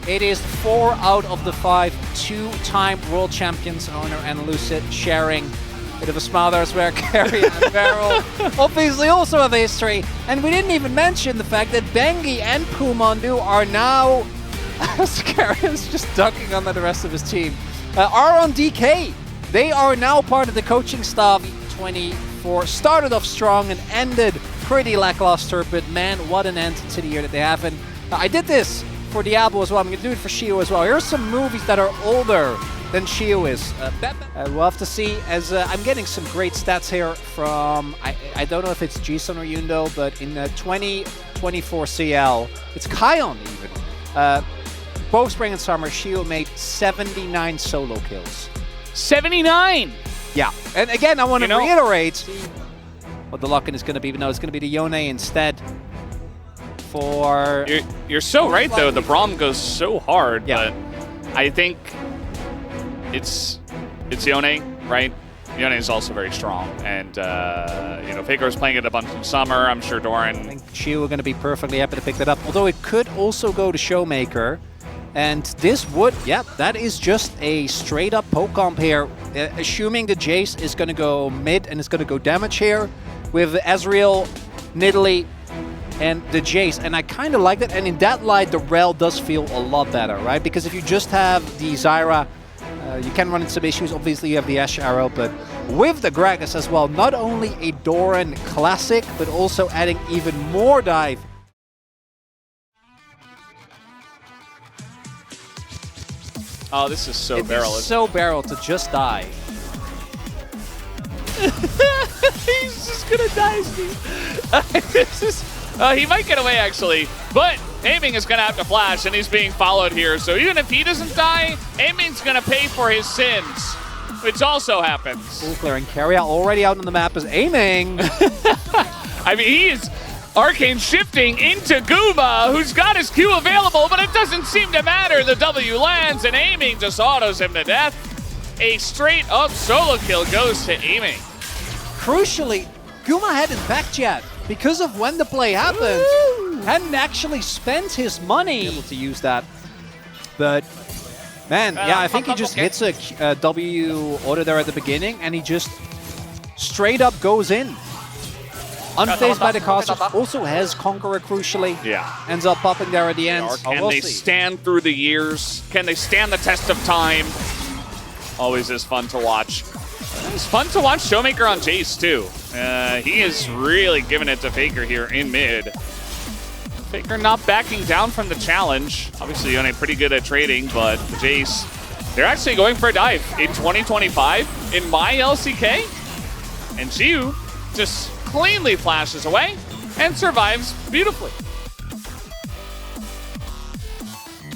It is 4 out of the 5 two-time world champions, Owner and Lucid, sharing a bit of a smile there as well. Carry and Barrel obviously also have a history. And we didn't even mention the fact that Bengi and Pumandu are now, as Karen's just dunking on the rest of his team, are on DK. They are now part of the coaching staff. 24 started off strong and ended pretty lackluster, but man, what an end to the year that they have. And I did this for Diablo as well. I'm going to do it for Shio as well. Here are some movies that are older than Shio is. We'll have to see, as I'm getting some great stats here from, I don't know if it's Jason or Yundo, but in 2024 CL, it's Kion even. Both spring and summer, Shio made 79 solo kills. 79! Yeah, and again, I want to reiterate what the lock-in is going to be, but no, it's going to be the Yone instead. For you're so right though. The Braum goes so hard, but I think it's Yone, right? Yone is also very strong, and Faker is playing it a bunch in summer. I'm sure Doran. I think Shio are going to be perfectly happy to pick that up. Although it could also go to Showmaker, and this would, that is just a straight up poke comp here. Assuming the Jace is going to go mid and it's going to go damage here with Ezreal, Nidalee, and the Jace, and I kind of like that. And in that light, the Rel does feel a lot better, right? Because if you just have the Zyra, you can run into some issues. Obviously, you have the Ashe Arrow, but with the Gragas as well, not only a Doran classic, but also adding even more dive. Oh, this is so Barrel. It's so Barrel to just die. He's just gonna die, Steve. This is. He might get away, actually, but Aiming is going to have to flash, and he's being followed here. So even if he doesn't die, Aiming's going to pay for his sins, which also happens. Full clearing. Carry out already out on the map is Aiming. I mean, he is arcane shifting into Guma, who's got his Q available, but it doesn't seem to matter. The W lands, and Aiming just autos him to death. A straight-up solo kill goes to Aiming. Crucially, Guma hadn't backed yet. Because of when the play happened, hadn't actually spent his money able to use that. But man, I think he just hits a W order there at the beginning, and he just straight up goes in. Unfazed by the caster, also has Conqueror crucially. Ends up popping there at the end. Can they stand through the years? Can they stand the test of time? Always is fun to watch. It's fun to watch Showmaker on Jace too. He is really giving it to Faker here in mid. Faker not backing down from the challenge. Obviously, Yone pretty good at trading, but Jace, they're actually going for a dive in 2025 in my LCK. And Xiu just cleanly flashes away and survives beautifully.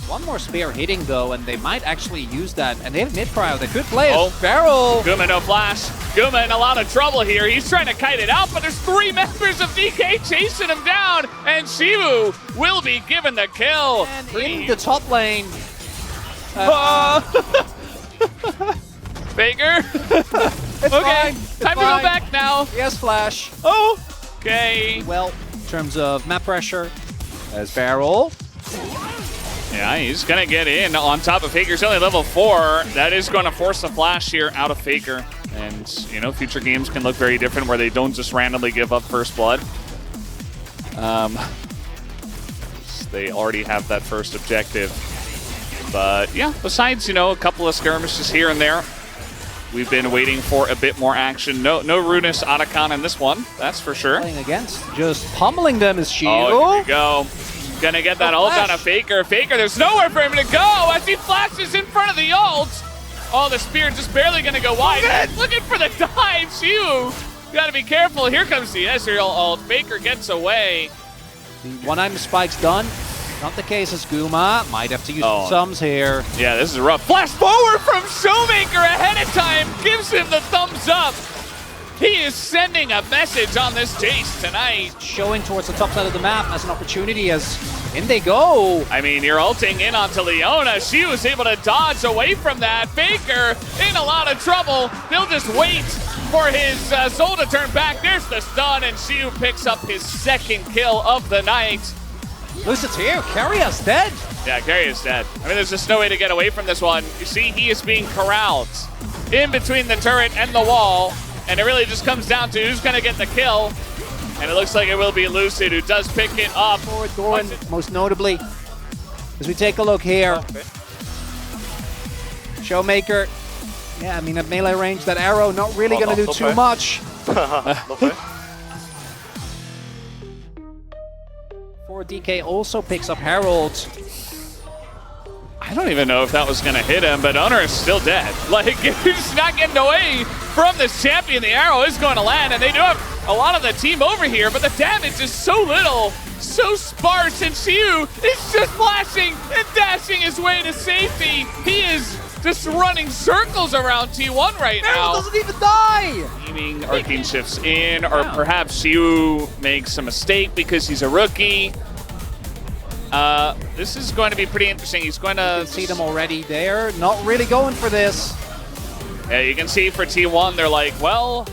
One more spear hitting though, and they might actually use that. And they have mid cryo. They could play it. Barrel. Guma no flash. Guma in a lot of trouble here. He's trying to kite it out, but there's 3 members of DK chasing him down, and Shivu will be given the kill. And in the top lane. Faker. It's okay, fine. time to go back now. He has flash. Okay. Well, in terms of map pressure, as Barrel. Yeah, he's going to get in on top of Faker. He's only level 4. That is going to force a flash here out of Faker. And, future games can look very different where they don't just randomly give up first blood. They already have that first objective. But, yeah, besides, a couple of skirmishes here and there, we've been waiting for a bit more action. No Runus Otacon in this one, that's for sure. Playing against, just pummeling them is Shield. Oh, here we go. Gonna get that ult on a Faker. Faker, there's nowhere for him to go as he flashes in front of the ult. Oh, the spear just barely gonna go wide. Looking for the dive, Shiu. Gotta be careful. Here comes the Ezreal ult. Faker gets away. The one-item spike's done. Not the case as Guma. Might have to use sums here. Yeah, this is rough. Flash forward from Showmaker ahead of time. Gives him the thumbs up. He is sending a message on this Jace tonight. Showing towards the top side of the map as an opportunity as in they go. I mean, you're ulting in onto Leona. She was able to dodge away from that. Faker in a lot of trouble. They'll just wait for his soul to turn back. There's the stun, and Shiu picks up his 2nd kill of the night. Lucid's here. Carrier's dead. Yeah, Carrier's dead. I mean, there's just no way to get away from this one. You see, he is being corralled in between the turret and the wall, and it really just comes down to who's going to get the kill. And it looks like it will be Lucid who does pick it up. For Doran, most notably, as we take a look here. Okay. Showmaker, yeah, I mean, at melee range, that arrow not really going to do too much. For DK also picks up Herald. I don't even know if that was going to hit him, but Owner is still dead. Like, he's not getting away from this champion. The arrow is going to land, and they do have a lot of the team over here, but the damage is so little, so sparse, and Xiu is just flashing and dashing his way to safety. He is just running circles around T1 right now. Herald doesn't even die! Aiming, Arcane shifts in, or perhaps Xiu makes a mistake because he's a rookie. This is going to be pretty interesting. He's going to see them already there. Not really going for this. Yeah, you can see for T1, they're like, well.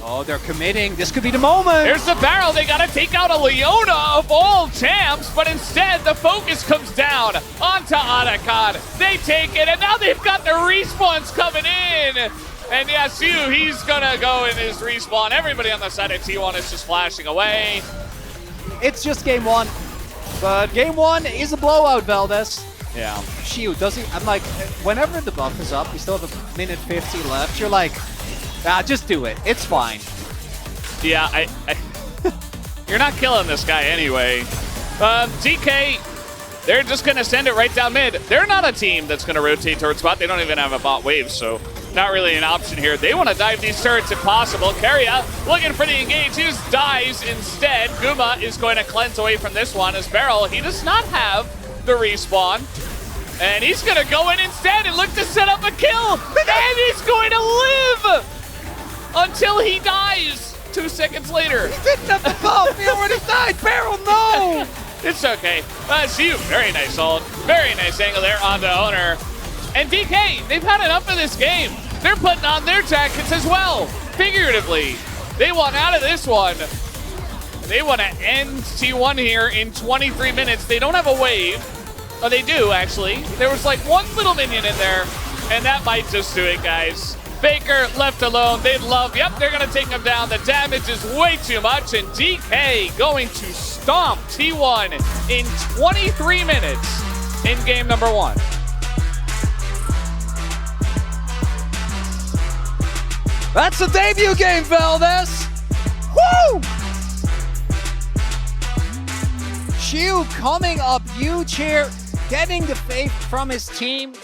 Oh, they're committing. This could be the moment. There's the barrel. They got to take out a Leona of all champs, but instead the focus comes down onto Otacon. They take it, and now they've got the respawns coming in. And yeah, Xiu, he's going to go in his respawn. Everybody on the side of T1 is just flashing away. It's just game one, but game one is a blowout, Valdez. Yeah. Xiu, does he? I'm like, whenever the buff is up, you still have a minute 50 left. You're like, just do it. It's fine. Yeah, you're not killing this guy anyway. DK, they're just going to send it right down mid. They're not a team that's going to rotate towards bot. They don't even have a bot wave, so not really an option here. They want to dive these turrets if possible. Carrier looking for the engage. He just dies instead. Guma is going to cleanse away from this one. As Beryl, he does not have the respawn. And he's going to go in instead and look to set up a kill. And he's going to live until he dies 2 seconds later. He didn't have the buff. He already died. Beryl, no. It's okay. Xiu, very nice ult. Very nice angle there onto Owner. And DK, they've had enough of this game. They're putting on their jackets as well, figuratively. They want out of this one. They want to end T1 here in 23 minutes. They don't have a wave. Oh, they do, actually. There was like one little minion in there, and that might just do it, guys. Faker left alone. They'd love, yep, they're going to take him down. The damage is way too much, and DK going to stomp T1 in 23 minutes in game number 1. That's the debut game, Valdez. Woo! Xiu coming up huge here, getting the faith from his team.